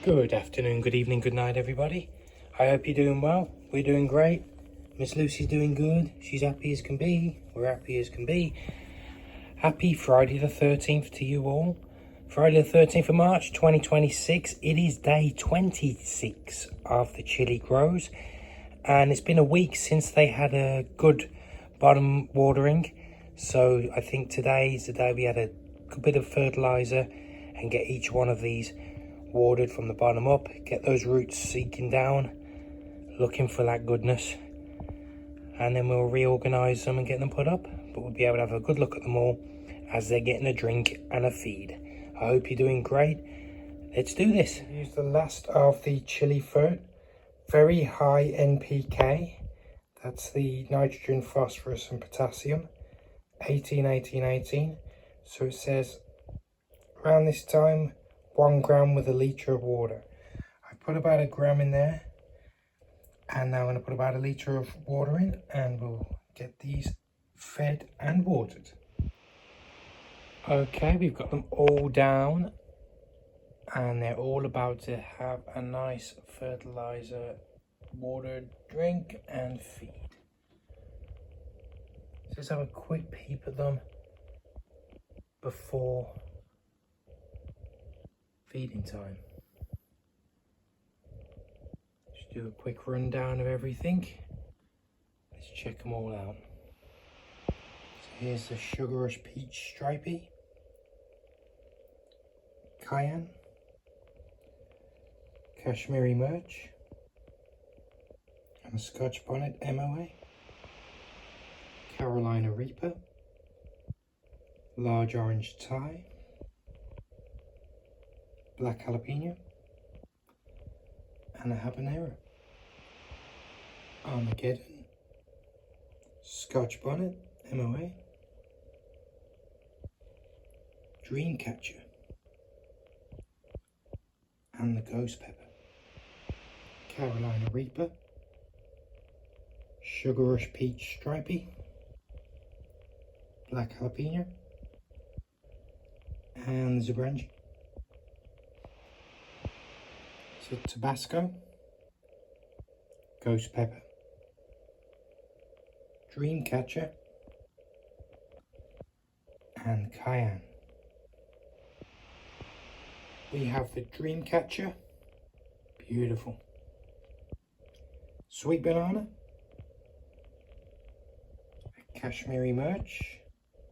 Good afternoon, good evening, good night, everybody. I hope you're doing well. We're doing great. Miss Lucy's doing good. She's happy as can be. We're happy as can be. Happy Friday the 13th to you all. Friday the 13th of March 2026. It is day 26 of the chili grows. And it's been a week since they had a good bottom watering. So I think today is the day we had a good bit of fertilizer and get each one of these watered from the bottom up, get those roots seeking down, looking for that goodness, and then we'll reorganize them and get them put up. But we'll be able to have a good look at them all as they're getting a drink and a feed. I hope you're doing great. Let's do this. Use the last of the chili fert, very high NPK. That's the nitrogen, phosphorus and potassium, 18, 18, 18. So it says around this time 1 gram with a litre of water. I put about 1 gram in there, and now I'm going to put about 1 litre of water in, and we'll get these fed and watered. Okay, we've got them all down, and they're all about to have a nice fertilizer watered drink and feed. Let's have a quick peep at them before feeding time. Just do a quick rundown of everything. Let's check them all out. So here's the Sugar Rush Peach Stripey, Cayenne, Kashmiri Merch, and a Scotch Bonnet MOA, Carolina Reaper, Large Orange Thai, Black Jalapeno, and a Habanero, Armageddon, Scotch Bonnet MOA, Dreamcatcher, and the Ghost Pepper, Carolina Reaper, Sugar Rush Peach Stripey, Black Jalapeno, and the Zabrangi. So Tabasco, Ghost Pepper, Dreamcatcher, and Cayenne. We have the Dreamcatcher, beautiful. Sweet Banana, Kashmiri Merch,